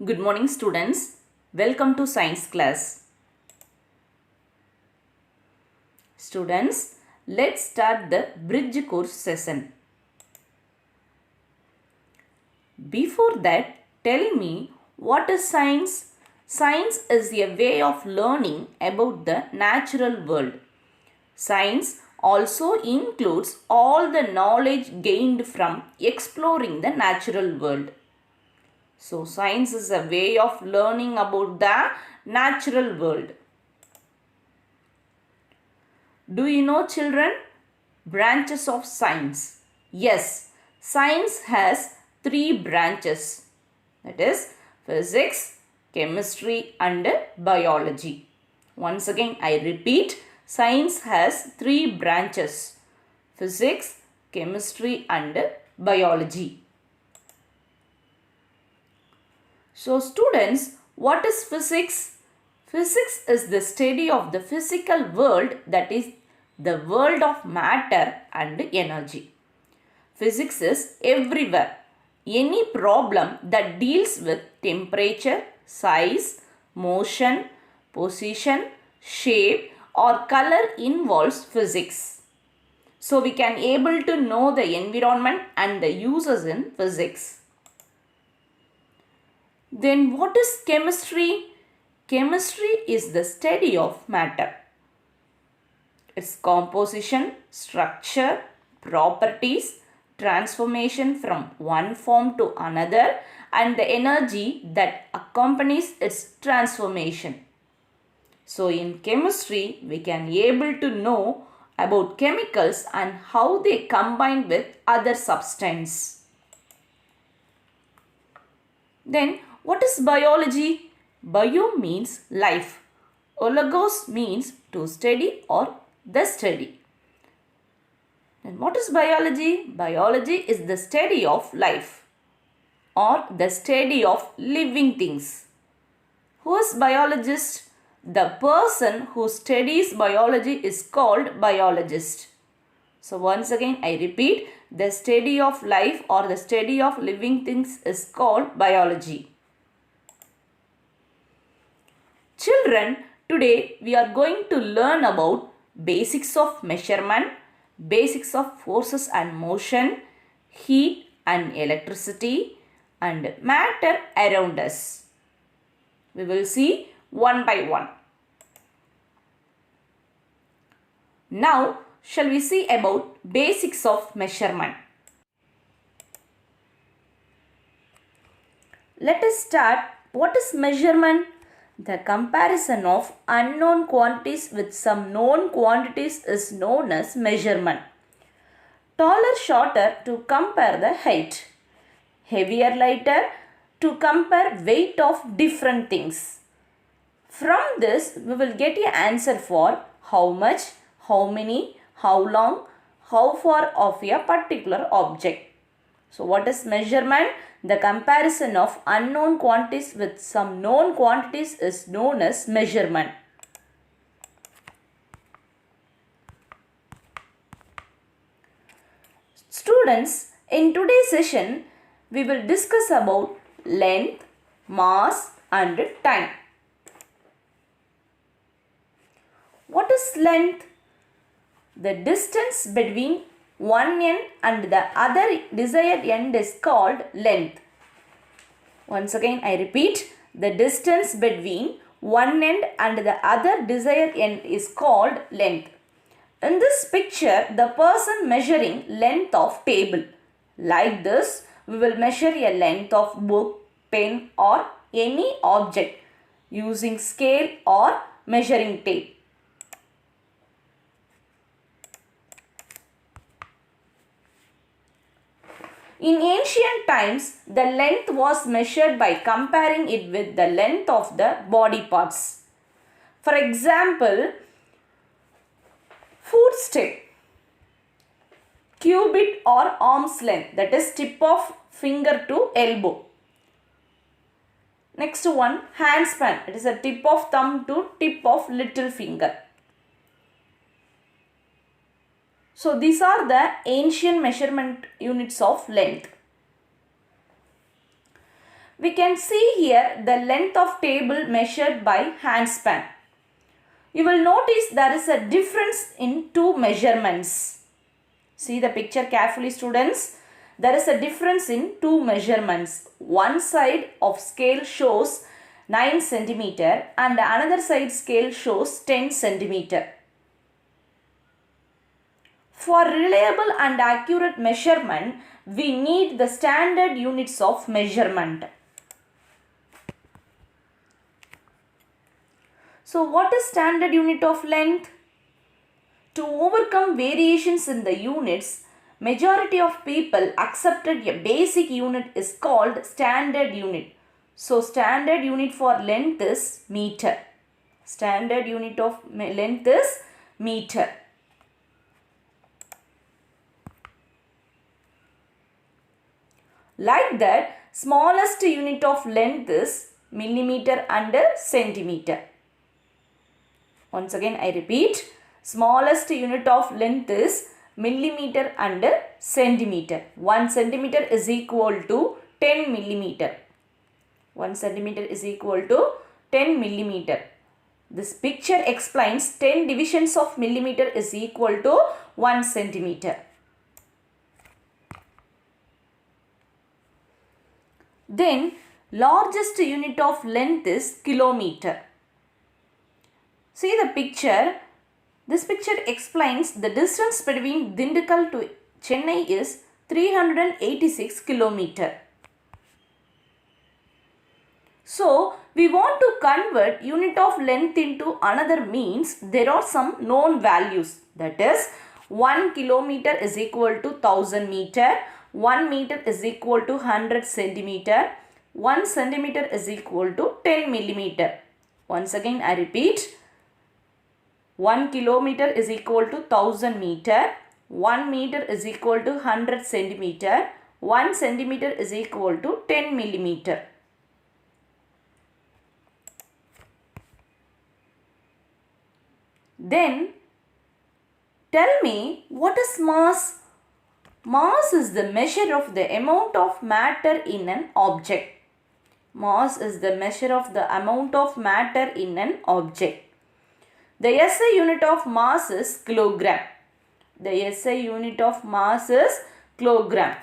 Good morning students. Welcome to science class. Students, let's start the bridge course session. Before that, tell me what is science? Science is a way of learning about the natural world. Science also includes all the knowledge gained from exploring the natural world. So, science is a way of learning about the natural world. Do you know, children, branches of science? Yes, science has three branches. That is physics, chemistry and biology. Once again, I repeat, science has three branches. Physics, chemistry and biology. So students, what is physics? Physics is the study of the physical world, that is the world of matter and energy. Physics is everywhere. Any problem that deals with temperature, size, motion, position, shape or color involves physics. So we can able to know the environment and the uses in physics. Then what is chemistry? Chemistry is the study of matter. Its composition, structure, properties, transformation from one form to another and the energy that accompanies its transformation. So in chemistry, we can able to know about chemicals and how they combine with other substance. Then what is biology? Bio means life. Ologos means to study or the study. And what is biology? Biology is the study of life or the study of living things. Who is biologist? The person who studies biology is called biologist. So once again I repeat, the study of life or the study of living things is called biology. Children, today we are going to learn about basics of measurement, basics of forces and motion, heat and electricity and matter around us. We will see one by one. Now, shall we see about basics of measurement? Let us start. What is measurement? The comparison of unknown quantities with some known quantities is known as measurement. Taller, shorter to compare the height. Heavier, lighter to compare weight of different things. From this, we will get an answer for how much, how many, how long, how far of a particular object. So what is measurement? The comparison of unknown quantities with some known quantities is known as measurement. Students, in today's session, we will discuss about length, mass and time. What is length? The distance between one end and the other desired end is called length. Once again I repeat, the distance between one end and the other desired end is called length. In this picture, the person measuring length of table. Like this, we will measure a length of book, pen or any object using scale or measuring tape. In ancient times, the length was measured by comparing it with the length of the body parts. For example, footstep, cubit or arm's length, that is tip of finger to elbow. Next one, handspan, it is a tip of thumb to tip of little finger. So these are the ancient measurement units of length. We can see here the length of table measured by handspan. You will notice there is a difference in two measurements. See the picture carefully, students. There is a difference in two measurements. One side of scale shows 9 cm and another side scale shows 10 cm. For reliable and accurate measurement, we need the standard units of measurement. So what is standard unit of length? To overcome variations in the units, majority of people accepted a basic unit is called standard unit. So standard unit for length is meter. Standard unit of length is meter. Like that, smallest unit of length is millimeter and centimeter. Once again I repeat, smallest unit of length is millimeter and centimeter. 1 centimeter is equal to 10 millimeter. 1 centimeter is equal to 10 millimeter. This picture explains 10 divisions of millimeter is equal to 1 centimeter. Then largest unit of length is kilometer. See the picture. This picture explains the distance between Dindigul to Chennai is 386 km. So, we want to convert unit of length into another means. There are some known values. That is, 1 kilometer is equal to 1000 meter. 1 meter is equal to 100 centimeter. 1 centimeter is equal to 10 millimeter. Once again, I repeat. 1 kilometer is equal to 1000 meter. 1 meter is equal to 100 centimeter. 1 centimeter is equal to 10 millimeter. Then tell me, what is mass? Mass is the measure of the amount of matter in an object. Mass is the measure of the amount of matter in an object. The SI unit of mass is kilogram. The SI unit of mass is kilogram.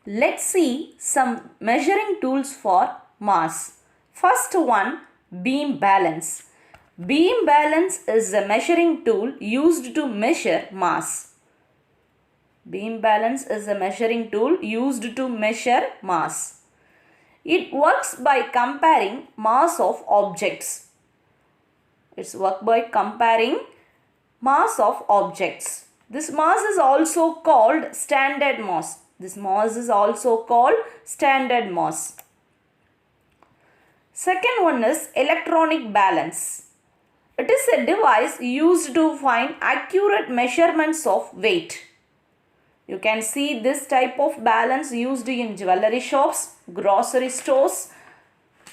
Let's see some measuring tools for mass. First one, beam balance. Beam balance is a measuring tool used to measure mass. Beam balance is a measuring tool used to measure mass. It works by comparing mass of objects. It's work by comparing mass of objects. This mass is also called standard mass. This mass is also called standard mass. Second one is electronic balance. It is a device used to find accurate measurements of weight. You can see this type of balance used in jewelry shops, grocery stores,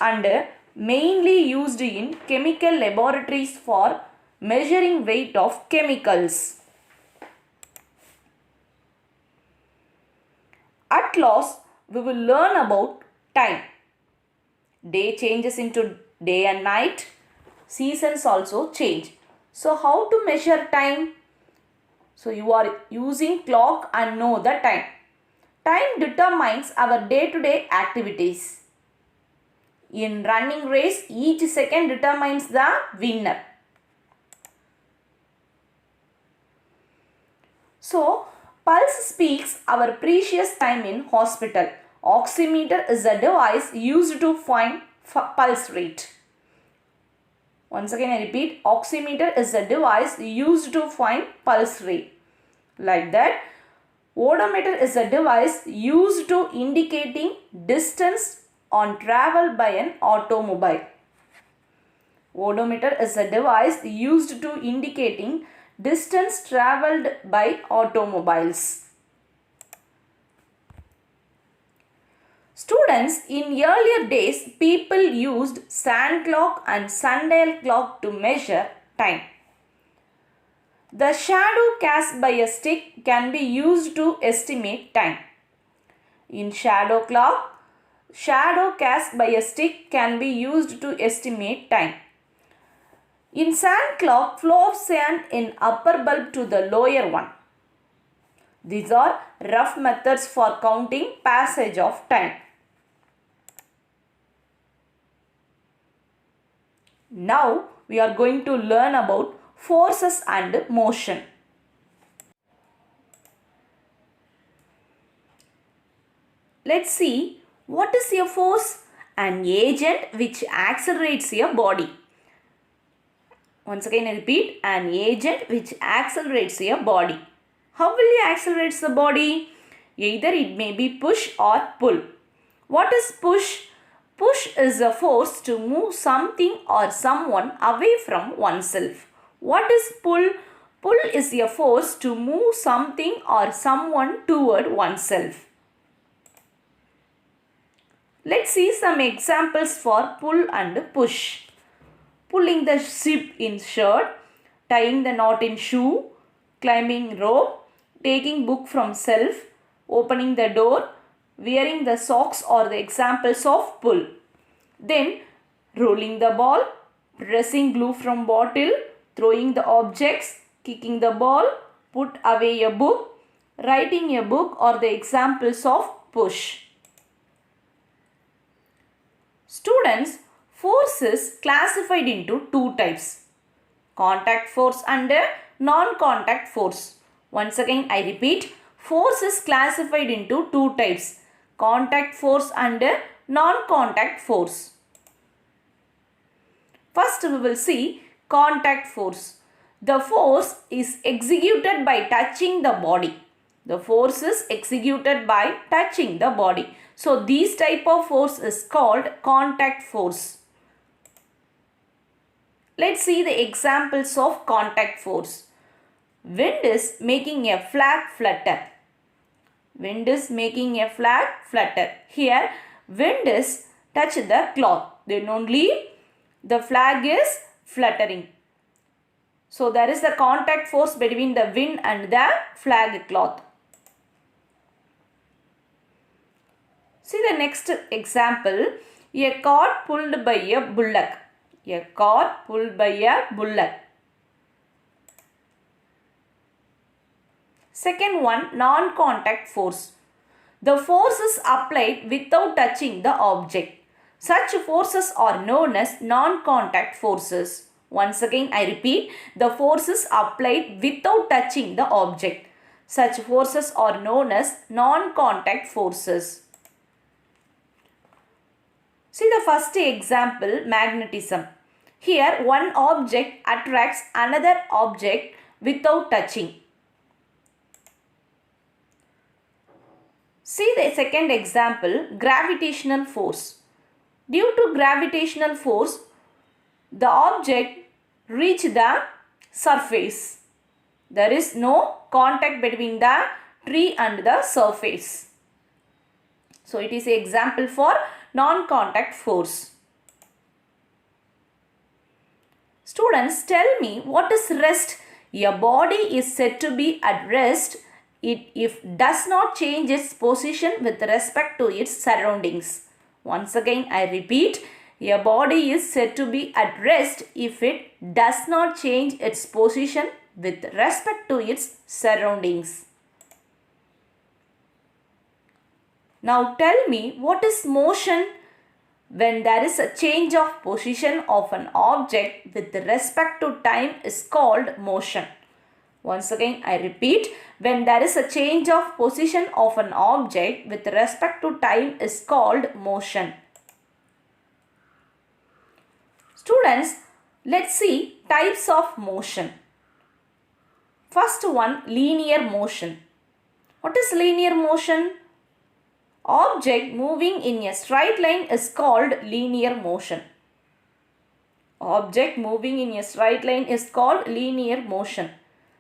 and mainly used in chemical laboratories for measuring weight of chemicals. At last, we will learn about time. Day changes into day and night. Seasons also change. So, how to measure time? So, you are using clock and know the time. Time determines our day-to-day activities. In running race, each second determines the winner. So, pulse speaks our precious time in hospital. Oximeter is a device used to find pulse rate. Once again I repeat, oximeter is a device used to find pulse rate. Like that, odometer is a device used to indicating distance on travel by an automobile. Odometer is a device used to indicating distance travelled by automobiles. Students, in earlier days, people used sand clock and sundial clock to measure time. The shadow cast by a stick can be used to estimate time. In shadow clock, shadow cast by a stick can be used to estimate time. In sand clock, flow of sand in upper bulb to the lower one. These are rough methods for counting passage of time. Now we are going to learn about forces and motion. Let's see what is a force? An agent which accelerates a body. Once again I repeat, an agent which accelerates a body. How will it accelerate the body? Either it may be push or pull. What is push? Push is a force to move something or someone away from oneself. What is pull? Pull is a force to move something or someone toward oneself. Let's see some examples for pull and push. Pulling the zip in shirt, tying the knot in shoe, climbing rope, taking book from shelf, opening the door, wearing the socks are the examples of pull. Then rolling the ball, pressing glue from bottle, throwing the objects, kicking the ball, put away a book, writing a book are the examples of push. Students, force is classified into two types. Contact force and non-contact force. Once again I repeat, force is classified into two types. Contact force and non-contact force. First we will see contact force. The force is executed by touching the body. The force is executed by touching the body. So this type of force is called contact force. Let's see the examples of contact force. Wind is making a flag flutter. Wind is making a flag flutter. Here wind is touch the cloth. Then only the flag is fluttering. So there is the contact force between the wind and the flag cloth. See the next example. A cart pulled by a bullock. A cart pulled by a bullock. Second one, non-contact force. The force is applied without touching the object. Such forces are known as non-contact forces. Once again I repeat, the force is applied without touching the object. Such forces are known as non-contact forces. See the first example, magnetism. Here one object attracts another object without touching. See the second example, gravitational force. Due to gravitational force, the object reaches the surface. There is no contact between the tree and the surface. So it is an example for non-contact force. Students, tell me what is rest? A body is said to be at rest if does not change its position with respect to its surroundings. Once again I repeat, a body is said to be at rest if it does not change its position with respect to its surroundings. Now tell me what is motion? When there is a change of position of an object with respect to time is called motion. Once again I repeat, when there is a change of position of an object with respect to time is called motion. Students, let's see types of motion. First one, linear motion. What is linear motion? Object moving in a straight line is called linear motion. Object moving in a straight line is called linear motion.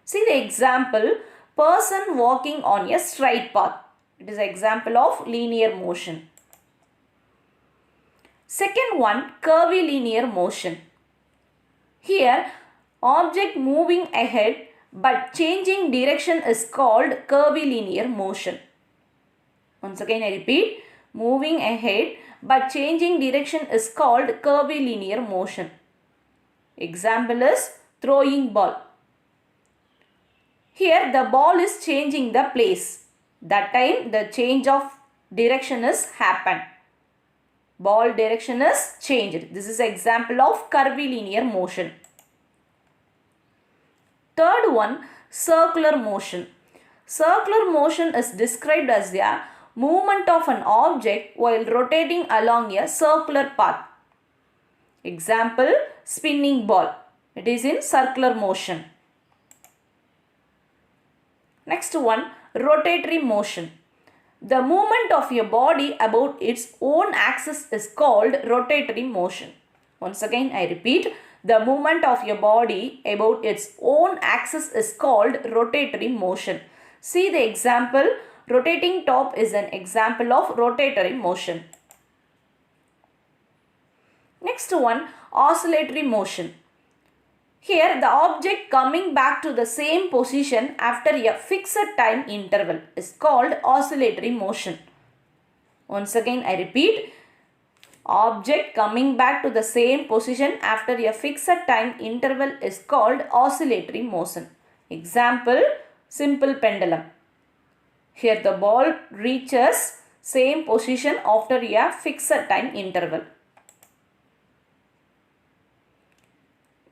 See the example, person walking on a straight path. It is an example of linear motion. Second one, curvilinear motion. Here, object moving ahead but changing direction is called curvilinear motion. Once again I repeat, moving ahead but changing direction is called curvilinear motion. Example is throwing ball. Here the ball is changing the place. That time the change of direction is happened. Ball direction is changed. This is example of curvilinear motion. Third one, circular motion. Circular motion is described as the movement of an object while rotating along a circular path. Example, spinning ball. It is in circular motion. Next one, rotatory motion. The movement of a body about its own axis is called rotatory motion. Once again I repeat, the movement of a body about its own axis is called rotatory motion. See the example, rotating top is an example of rotatory motion. Next one, oscillatory motion. Here the object coming back to the same position after a fixed time interval is called oscillatory motion. Once again I repeat, object coming back to the same position after a fixed time interval is called oscillatory motion. Example, simple pendulum. Here the ball reaches same position after a fixed time interval.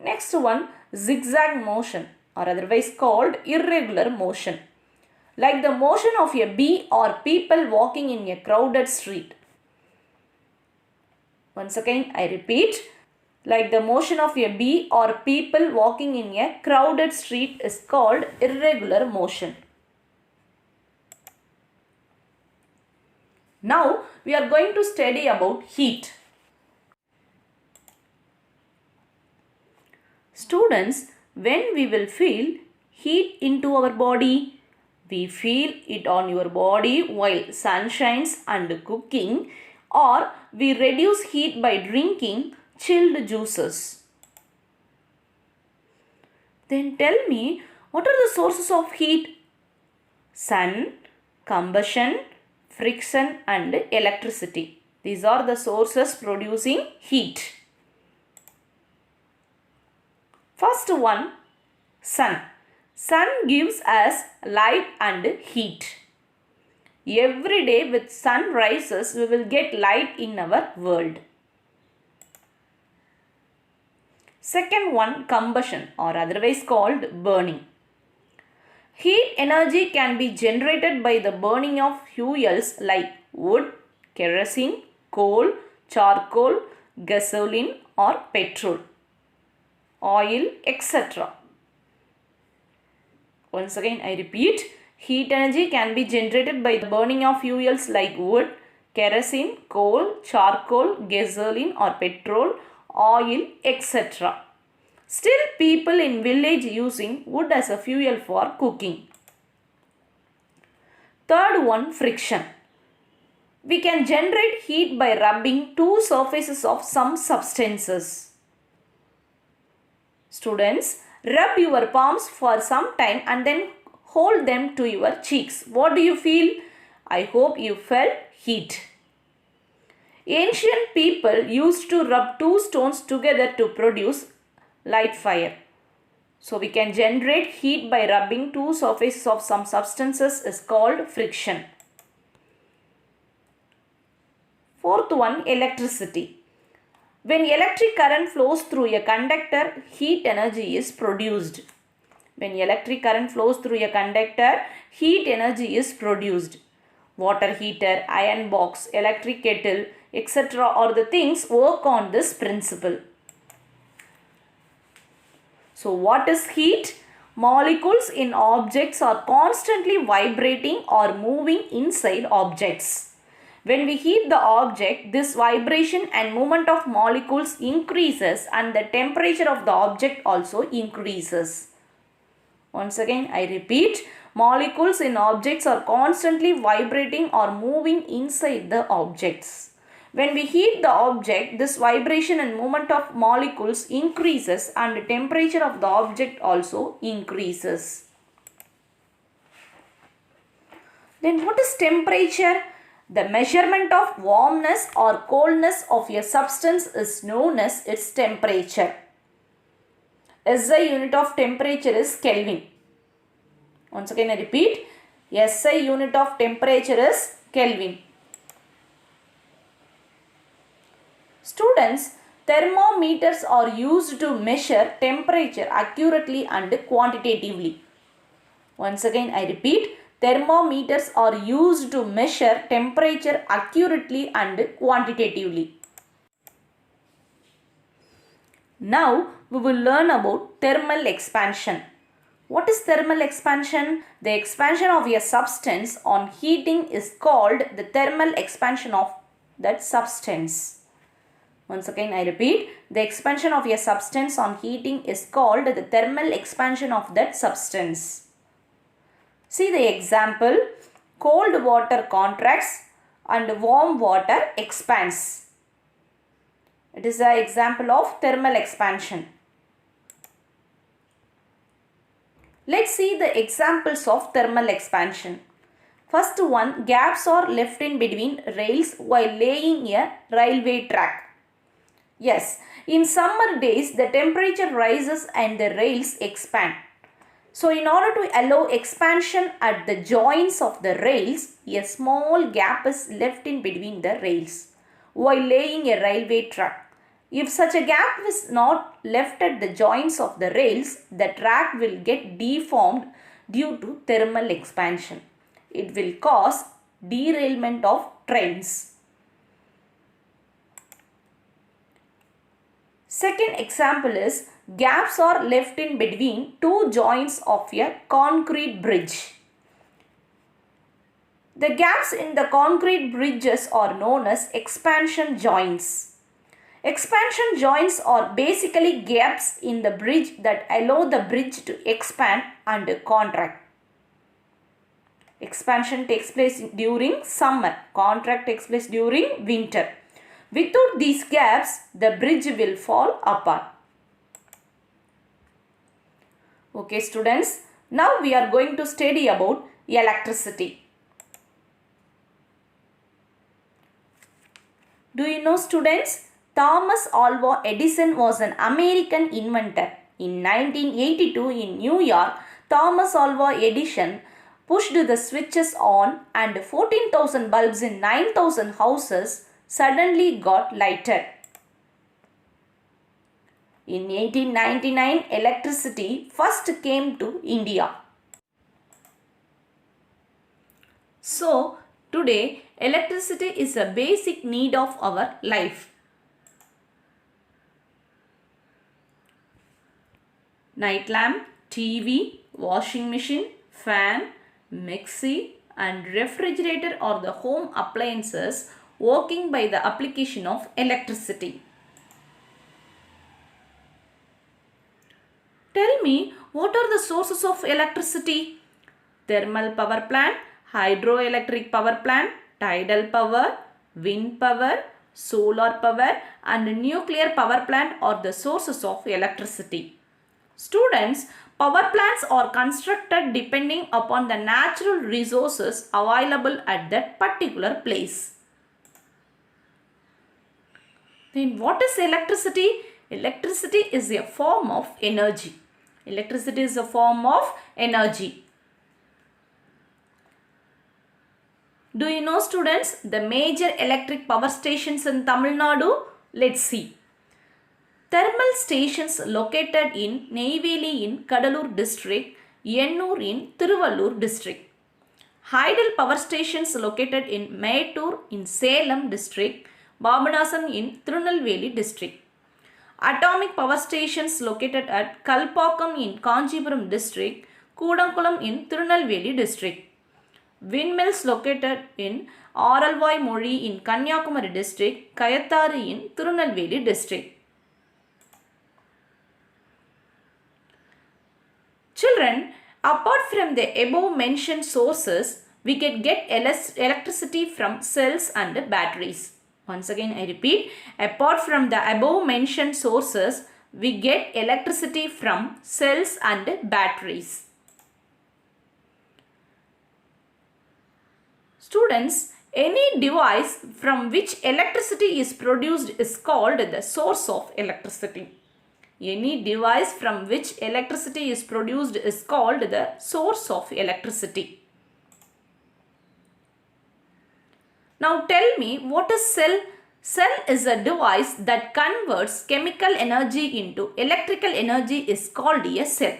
Next one, zigzag motion or otherwise called irregular motion. Like the motion of a bee or people walking in a crowded street. Once again I repeat, like the motion of a bee or people walking in a crowded street is called irregular motion. Now we are going to study about heat. Students, when we will feel heat into our body, we feel it on your body while sun shines and cooking, or we reduce heat by drinking chilled juices. Then tell me, what are the sources of heat? Sun, combustion, friction and electricity. These are the sources producing heat. First one, sun. Sun gives us light and heat. Every day with sun rises, we will get light in our world. Second one, combustion or otherwise called burning. Heat energy can be generated by the burning of fuels like wood, kerosene, coal, charcoal, gasoline or petrol, oil, etc. Once again I repeat, heat energy can be generated by the burning of fuels like wood, kerosene, coal, charcoal, gasoline or petrol, oil, etc. Still people in village using wood as a fuel for cooking. Third one, friction. We can generate heat by rubbing two surfaces of some substances. Students, rub your palms for some time and then hold them to your cheeks. What do you feel? I hope you felt heat. Ancient people used to rub two stones together to produce light fire. So we can generate heat by rubbing two surfaces of some substances is called friction. Fourth one, electricity. When electric current flows through a conductor, heat energy is produced. When electric current flows through a conductor, heat energy is produced. Water heater, iron box, electric kettle, etc. are the things work on this principle. So what is heat? Molecules in objects are constantly vibrating or moving inside objects. When we heat the object, this vibration and movement of molecules increases and the temperature of the object also increases. Once again I repeat, molecules in objects are constantly vibrating or moving inside the objects. When we heat the object, this vibration and movement of molecules increases and the temperature of the object also increases. Then what is temperature? The measurement of warmness or coldness of a substance is known as its temperature. SI unit of temperature is Kelvin. Once again I repeat, SI unit of temperature is Kelvin. Students, thermometers are used to measure temperature accurately and quantitatively. Once again I repeat, thermometers are used to measure temperature accurately and quantitatively. Now we will learn about thermal expansion. What is thermal expansion? The expansion of a substance on heating is called the thermal expansion of that substance. Once again I repeat, the expansion of a substance on heating is called the thermal expansion of that substance. See the example, cold water contracts and warm water expands. It is an example of thermal expansion. Let's see the examples of thermal expansion. First one, gaps are left in between rails while laying a railway track. Yes, in summer days the temperature rises and the rails expand. So in order to allow expansion at the joints of the rails, a small gap is left in between the rails while laying a railway track. If such a gap is not left at the joints of the rails, the track will get deformed due to thermal expansion. It will cause derailment of trains. Second example is gaps are left in between two joints of a concrete bridge. The gaps in the concrete bridges are known as expansion joints. Expansion joints are basically gaps in the bridge that allow the bridge to expand and contract. Expansion takes place during summer, contract takes place during winter. Without these gaps, the bridge will fall apart. Okay students, now we are going to study about electricity. Do you know students, Thomas Alva Edison was an American inventor. In 1982 in New York, Thomas Alva Edison pushed the switches on and 14,000 bulbs in 9,000 houses suddenly got lighted. In 1899, electricity first came to India. So, today electricity is a basic need of our life. Night lamp, TV, washing machine, fan, mixie and refrigerator are the home appliances working by the application of electricity. Tell me, what are the sources of electricity? Thermal power plant, hydroelectric power plant, tidal power, wind power, solar power and nuclear power plant are the sources of electricity. Students, power plants are constructed depending upon the natural resources available at that particular place. Then what is electricity? Electricity is a form of energy. Electricity is a form of energy. Do you know students the major electric power stations in Tamil Nadu? Let's see. Thermal stations located in Neyveli in Kadalur district, Ennur in Tiruvallur district. Hydel power stations located in Maytur in Salem district, Babanasam in Tirunelveli district. Atomic power stations located at Kalpakkam in Kanchipuram district, Kudankulam in Tirunelveli district. Windmills located in Aralvai Mori in Kanyakumari district, Kayathari in Tirunelveli district. Children, apart from the above mentioned sources, we can get electricity from cells and batteries. Once again I repeat, apart from the above mentioned sources, we get electricity from cells and batteries. Students, Any device from which electricity is produced is called the source of electricity. Any device from which electricity is produced is called the source of electricity. Now tell me, what is cell? Cell is a device that converts chemical energy into electrical energy is called a cell.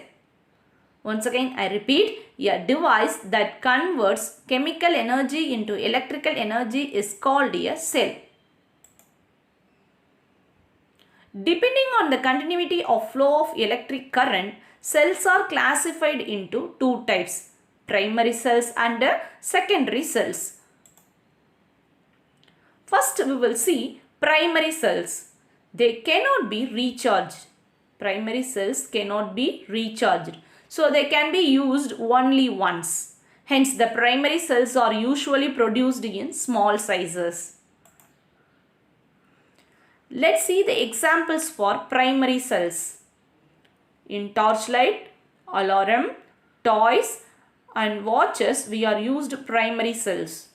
Once again I repeat, a device that converts chemical energy into electrical energy is called a cell. Depending on the continuity of flow of electric current, cells are classified into two types, primary cells and secondary cells. First we will see primary cells. They cannot be recharged. Primary cells cannot be recharged. So they can be used only once. Hence the primary cells are usually produced in small sizes. Let's see the examples for primary cells. In torchlight, alarm, toys and watches we are used primary cells.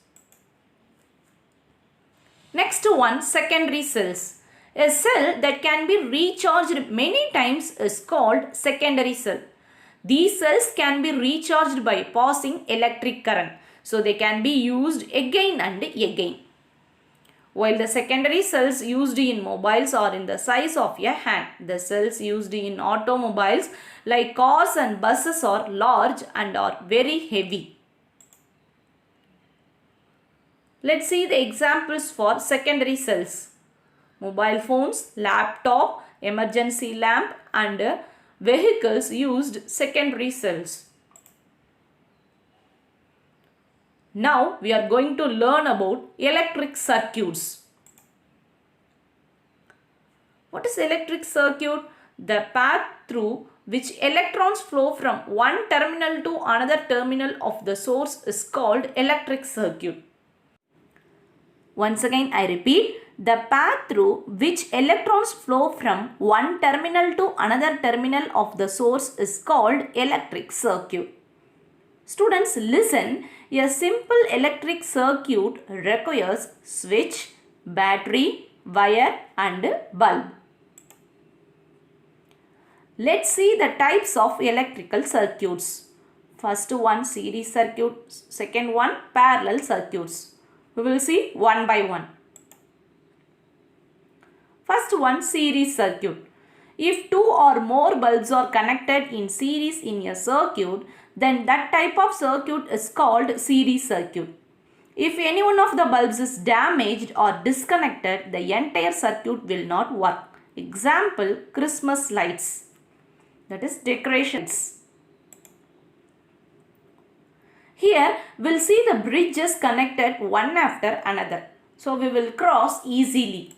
Next one, secondary cells. A cell that can be recharged many times is called secondary cell. These cells can be recharged by passing electric current. So they can be used again and again. While the secondary cells used in mobiles are in the size of a hand, the cells used in automobiles like cars and buses are large and are very heavy. Let's see the examples for secondary cells. Mobile phones, laptop, emergency lamp and vehicles used secondary cells. Now we are going to learn about electric circuits. What is electric circuit? The path through which electrons flow from one terminal to another terminal of the source is called electric circuit. Once again I repeat, the path through which electrons flow from one terminal to another terminal of the source is called electric circuit. Students, listen. A simple electric circuit requires switch, battery, wire and bulb. Let's see the types of electrical circuits. First one, series circuit. Second one, parallel circuits. We will see one by one. First one, series circuit. If two or more bulbs are connected in series in a circuit, then that type of circuit is called series circuit. If any one of the bulbs is damaged or disconnected, the entire circuit will not work. Example, Christmas lights. That is decorations. Here we will see the bridges connected one after another. So we will cross easily.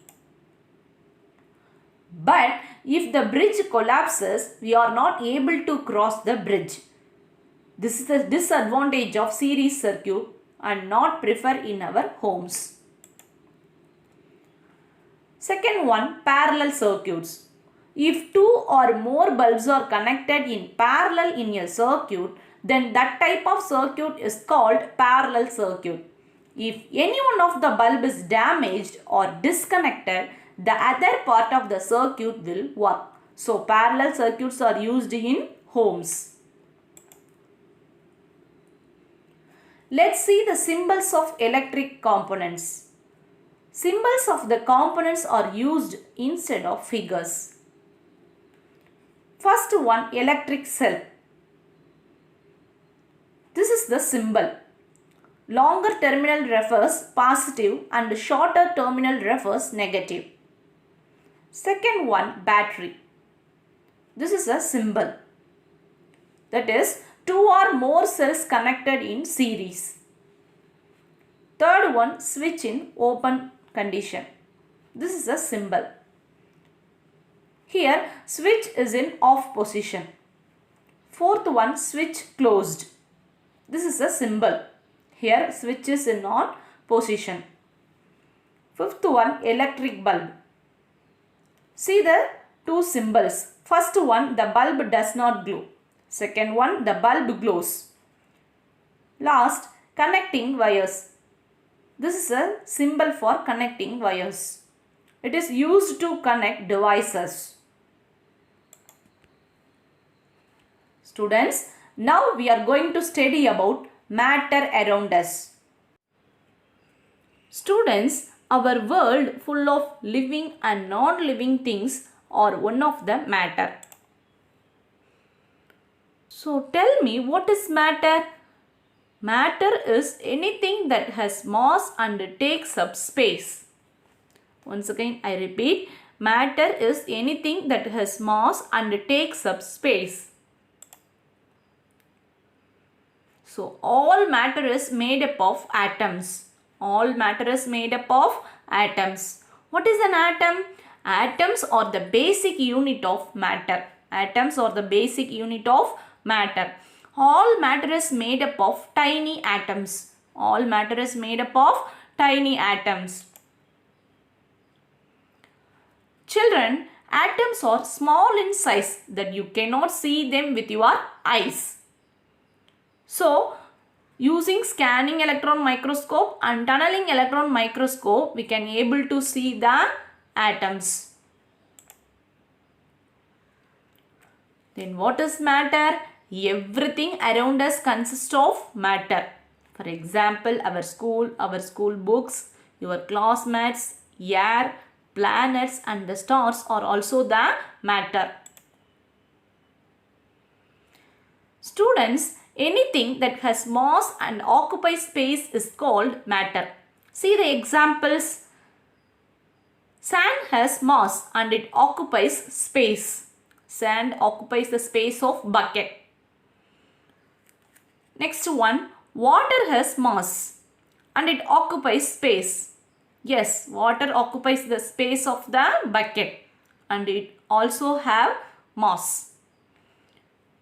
But if the bridge collapses, we are not able to cross the bridge. This is the disadvantage of series circuit and not preferred in our homes. Second one, parallel circuits. If two or more bulbs are connected in parallel in a circuit, then that type of circuit is called parallel circuit. If any one of the bulb is damaged or disconnected, the other part of the circuit will work. So parallel circuits are used in homes. Let's see the symbols of electric components. Symbols of the components are used instead of figures. First one, electric cell. This is the symbol. Longer terminal refers positive and shorter terminal refers negative. Second one, battery. This is a symbol. That is, two or more cells connected in series. Third one, switch in open condition. This is a symbol. Here, switch is in off position. Fourth one, switch closed. This is a symbol. Here, switch is in on position. Fifth one, electric bulb. See the two symbols. First one, the bulb does not glow. Second one, the bulb glows. Last, connecting wires. This is a symbol for connecting wires. It is used to connect devices. Students, now we are going to study about matter around us. Students, our world full of living and non-living things are one of the matter. So tell me, what is matter? Matter is anything that has mass and takes up space. Once again I repeat, matter is anything that has mass and takes up space. So all matter is made up of atoms. All matter is made up of atoms. What is an atom? Atoms are the basic unit of matter. Atoms are the basic unit of matter. All matter is made up of tiny atoms. All matter is made up of tiny atoms. Children, atoms are small in size that you cannot see them with your eyes. So, using scanning electron microscope and tunneling electron microscope, we can able to see the atoms. Then what is matter? Everything around us consists of matter. For example, our school books, your classmates, air, planets and the stars are also the matter. Students, anything that has mass and occupies space is called matter. See the examples. Sand has mass and it occupies space. Sand occupies the space of bucket. Next one, water has mass and it occupies space. Yes, water occupies the space of the bucket and it also have mass.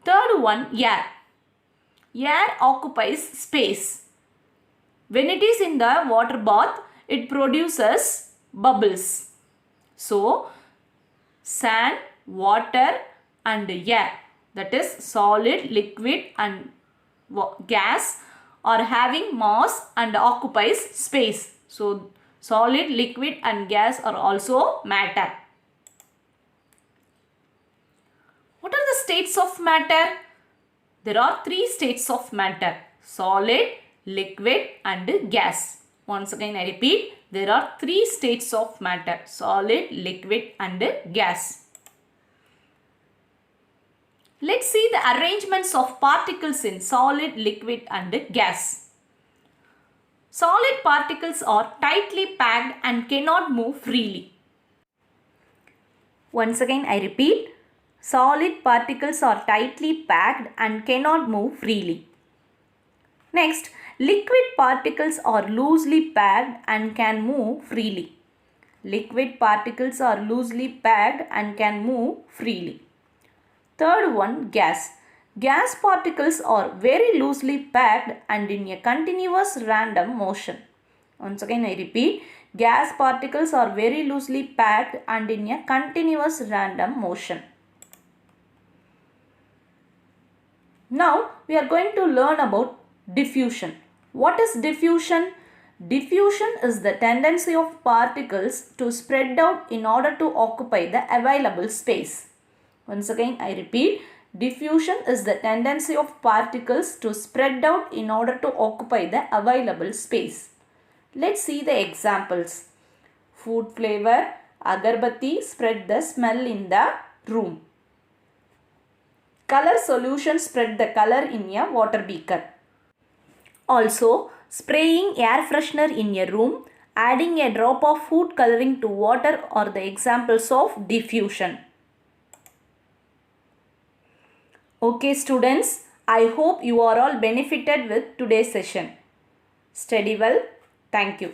Third one, air. Air occupies space. When it is in the water bath, it produces bubbles. So, sand, water and air, that is solid, liquid and gas, are having mass and occupies space. So, solid, liquid and gas are also matter. What are the states of matter? There are three states of matter: solid, liquid and gas. Once again I repeat, there are three states of matter: solid, liquid and gas. Let's see the arrangements of particles in solid, liquid and gas. Solid particles are tightly packed and cannot move freely. Once again I repeat, solid particles are tightly packed and cannot move freely. Next, liquid particles are loosely packed and can move freely. Liquid particles are loosely packed and can move freely. Third one, gas. Gas particles are very loosely packed and in a continuous random motion. Once again I repeat, gas particles are very loosely packed and in a continuous random motion. Now we are going to learn about diffusion. What is diffusion? Diffusion is the tendency of particles to spread out in order to occupy the available space. Once again I repeat, diffusion is the tendency of particles to spread out in order to occupy the available space. Let's see the examples. Food flavor, agarbatti spread the smell in the room. Color solution spread the color in a water beaker. Also, spraying air freshener in a room, adding a drop of food coloring to water are the examples of diffusion. Okay students, I hope you are all benefited with today's session. Study well. Thank you.